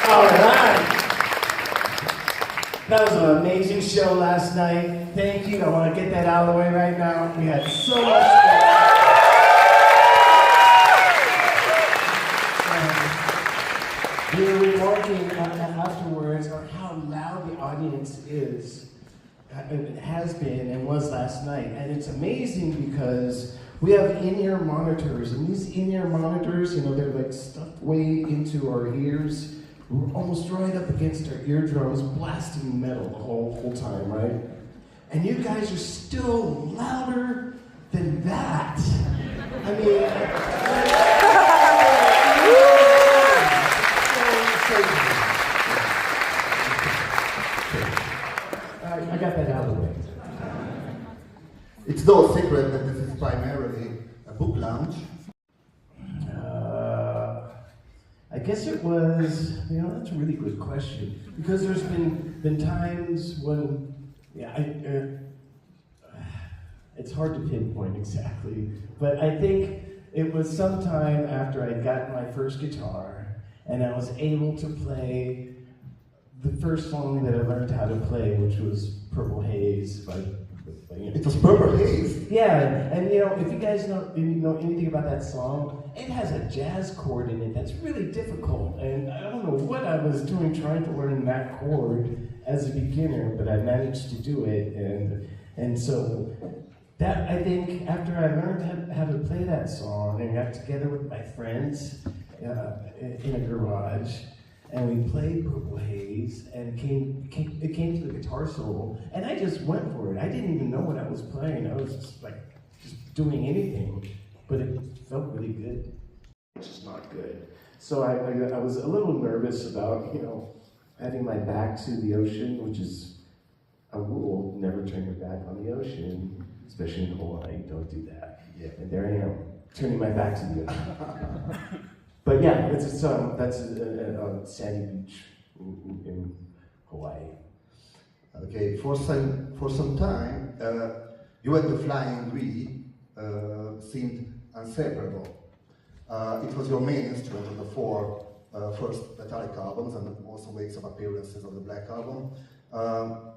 All right. That was an amazing show last night. Thank you. I want to get that out of the way right now. We had so much fun. We were remarking afterwards on how loud the audience is. It has been and was last night. And it's amazing because we have in-ear monitors. And these in-ear monitors, they're like stuffed way into our ears. We're almost right up against our eardrums, blasting metal the whole time, right? And you guys are still louder than that. I mean, I got that out of the way. It's no secret that this is primarily a book launch. I guess it was, that's a really good question. Because there's been times when, it's hard to pinpoint exactly, but I think it was sometime after I'd gotten my first guitar and I was able to play the first song that I learned how to play, which was Purple Haze by It was Purple Haze? Yeah, and if you guys know anything about that song, it has a jazz chord in it that's really difficult, and I don't know what I was doing trying to learn that chord as a beginner, but I managed to do it, and so that, I think, after I learned how to play that song and got together with my friends in a garage, and we played Purple Haze, and it came to the guitar solo, and I just went for it. I didn't even know what I was playing. I was just doing anything, but it felt really good. It's just not good. So I was a little nervous about, having my back to the ocean, which is a rule, never turn your back on the ocean, especially in Hawaii, don't do that. Yeah, and there I am, turning my back to the ocean. But yeah, that's a sandy beach in Hawaii. Okay, for some time, you and the Flying V seemed inseparable. It was your main instrument on the four first Metallic albums and also makes some appearances on the Black Album.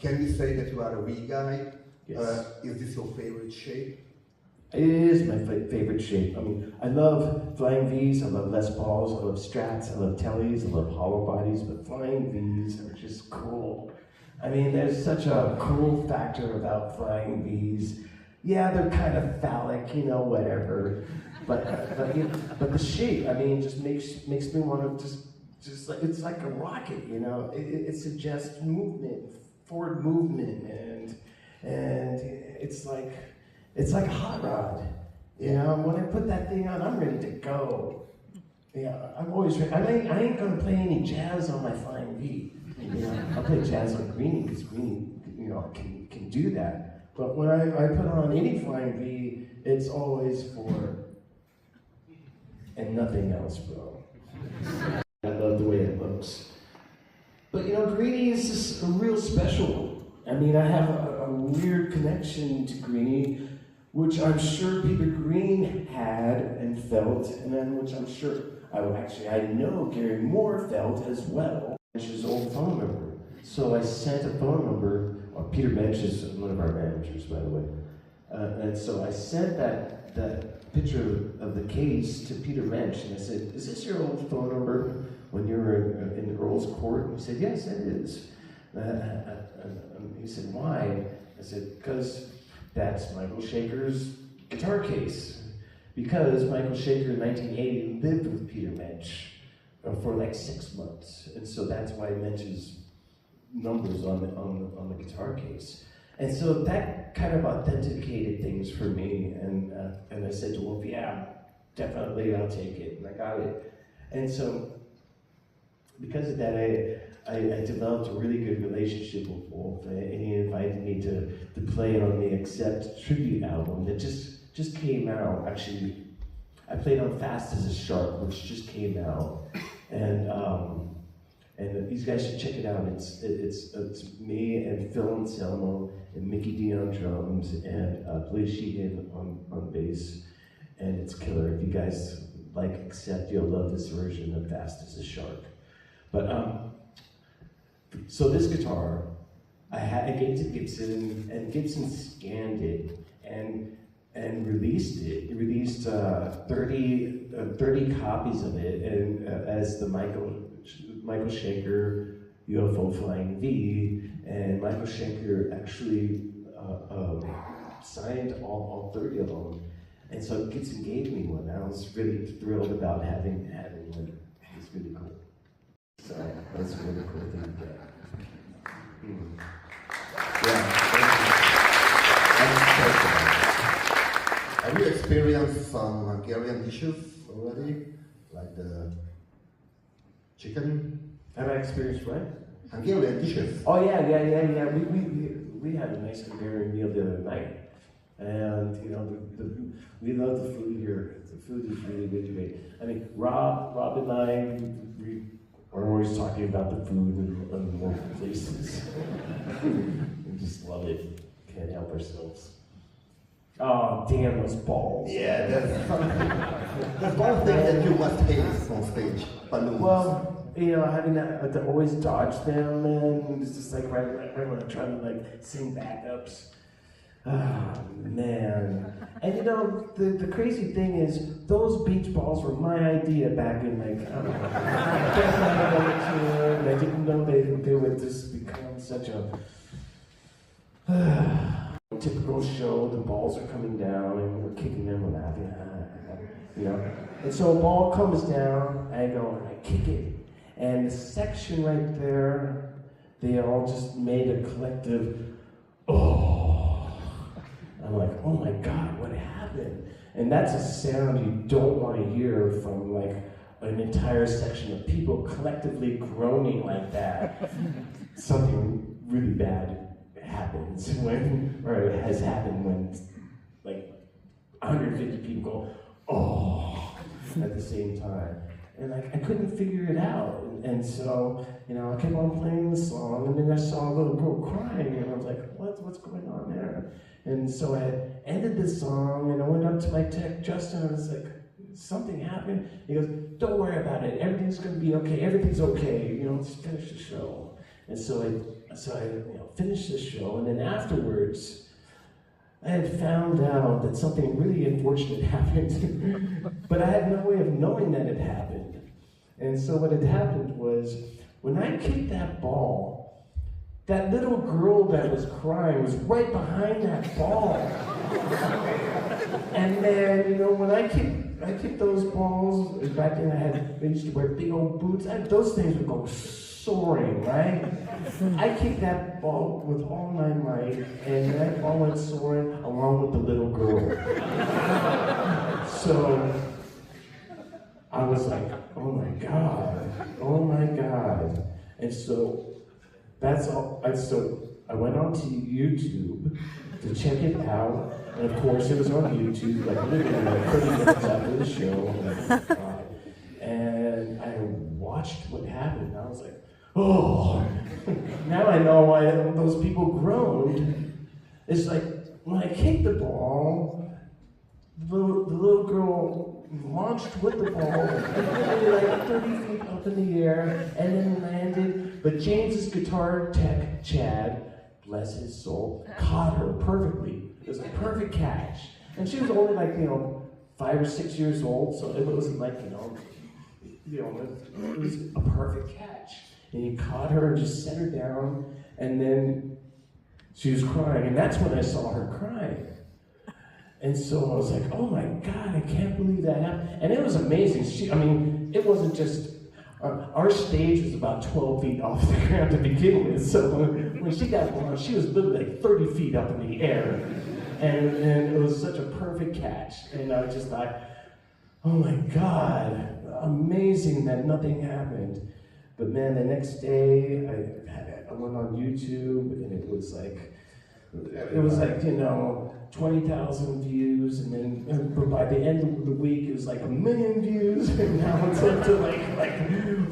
Can we say that you are a V guy? Yes. Is this your favorite shape? It is my favorite shape. I mean, I love Flying V's, I love Les Pauls, I love Strats, I love Tellys, I love hollow bodies, but Flying V's are just cool. I mean, there's such a cool factor about Flying V's. Yeah, they're kind of phallic, whatever. But the shape, I mean, just makes me want to just like, it's like a rocket, It suggests movement, forward movement, and it's like a hot rod, When I put that thing on, I'm ready to go. Yeah, I'm always ready. I ain't gonna play any jazz on my Flying V. I'll play jazz on Greenie because Greenie, can do that. But when I put on any Flying V, it's always for and nothing else, bro. I love the way it looks. But Greenie is just a real special. I mean, I have a weird connection to Greenie, which I'm sure Peter Green had and felt, and then which I'm sure, I know Gary Moore felt as well. His old phone number. So I sent a phone number, Peter Bench is one of our managers, by the way. And so I sent that picture of the case to Peter Bench, and I said, is this your old phone number when you were in the Earl's Court? And he said, yes, it is. He said, why? I said, because that's Michael Shaker's guitar case. Because Michael Shaker in 1980 lived with Peter Mensch for like 6 months. And so that's why Mensch's numbers on the guitar case. And so that kind of authenticated things for me. And I said to Wolf, yeah, definitely I'll take it. And I got it. And so because of that, I developed a really good relationship with Wolf, and he invited me to play on the Accept tribute album that just came out. Actually, I played on Fast as a Shark, which just came out, and these guys should check it out. It's me and Phil Anselmo and Mickey D on drums and Blaze Sheehan on bass, and it's killer. If you guys like, except you'll love this version of Fast as a Shark. But, so this guitar, I gave to Gibson, and Gibson scanned it and released it. He released 30 copies of it, and as the Michael Schenker UFO Flying V, and Michael Schenker actually signed all 30 of them. And so Gibson gave me one. I was really thrilled about having one. It's really cool. So that's a really cool thing to get. Yeah. Have you experienced some Hungarian dishes already? Like the chicken? Have I experienced what? Hungarian dishes. Oh yeah. We had a nice Hungarian meal the other night. And you know, we love the food here. The food is really, really great. I mean, Rob and I, we are always talking about the food in local places. We just love it. Can't help ourselves. Oh, damn those balls. Yeah, that's one thing that you must hate on stage. Balloons. Well, you know, having to always dodge them, and it's just like right when I'm trying to like sing backups. Oh, man. And you know, the crazy thing is, those beach balls were my idea back in like, I don't know, and I didn't know they would just become such a typical show. The balls are coming down and we're kicking them and laughing, you know. And so a ball comes down, I go and I kick it. And the section right there, they all just made a collective, oh. I'm like, oh my God, what happened? And that's a sound you don't want to hear from like an entire section of people collectively groaning like that. Something really bad happens when, or it has happened when like 150 people go, oh, at the same time. And I couldn't figure it out. And so, you know, I kept on playing the song, and then I saw a little girl crying, and I was like, what's going on there? And so I ended the song, and I went up to my tech, Justin, and I was like, something happened? He goes, don't worry about it. Everything's going to be okay. Everything's okay. You know, just finish the show. And so I you know, finished the show, and then afterwards, I had found out that something really unfortunate happened, but I had no way of knowing that it happened. And so what had happened was, when I kicked that ball, that little girl that was crying was right behind that ball. And then, you know, when I kicked those balls, back then I used to wear big old boots, those things would go soaring, right? I kicked that ball with all my might, and that ball went soaring along with the little girl. So I was like, oh my God. And so that's all. So I went onto YouTube to check it out, and of course it was on YouTube, like literally like 30 minutes after the show. And I watched what happened, and I was like, oh, now I know why those people groaned. It's like, when I kicked the ball, the little girl launched with the ball, like 30 feet up in the air, and then landed. But James's guitar tech, Chad, bless his soul, caught her perfectly. It was a perfect catch. And she was only like, 5 or 6 years old, so it wasn't like, it was a perfect catch. And he caught her and just set her down, and then she was crying, and that's when I saw her crying. And so I was like, oh my God, I can't believe that happened. And it was amazing. It wasn't just, our stage was about 12 feet off the ground to begin with, so when she got on, she was literally like 30 feet up in the air. And it was such a perfect catch. And I just thought, oh my God, amazing that nothing happened. But man, the next day, I went on YouTube, and it was like 20,000 views, and then but by the end of the week, it was like 1 million views, and now it's up to like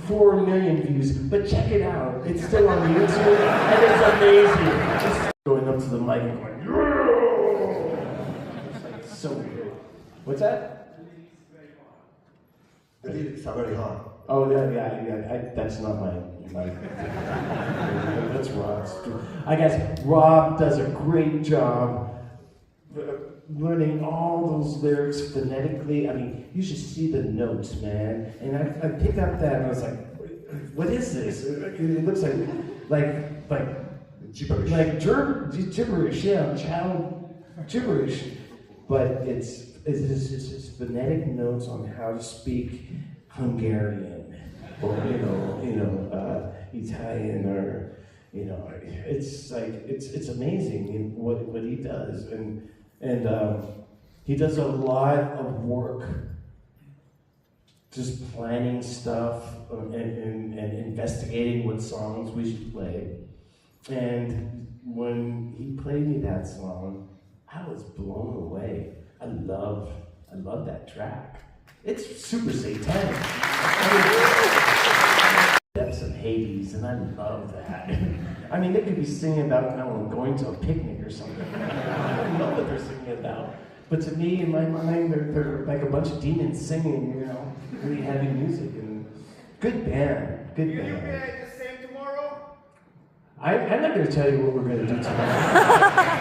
4 million views. But check it out, it's still on YouTube, and it's amazing. Just going up to the mic and going, it's like so good. What's that? The lyrics are very hard. Oh yeah. That's not my. That's Rob's. I guess Rob does a great job learning all those lyrics phonetically. I mean, you should see the notes, man. And I picked up that and I was like, what is this? It looks like Gibberish. like gibberish, yeah, child gibberish. But it's phonetic notes on how to speak Hungarian, or Italian, or it's like it's amazing in what he does, and he does a lot of work, just planning stuff and investigating what songs we should play. And when he played me that song, I was blown away. I love that track. It's super satanic. Depths of Hades, and I love that. I mean, they could be singing about, I don't know, going to a picnic or something. I don't know what they're singing about. But to me, in my mind, they're like a bunch of demons singing, really heavy music. And good band, good band. You'll be at the same tomorrow? I'm not going to tell you what we're going to do tomorrow.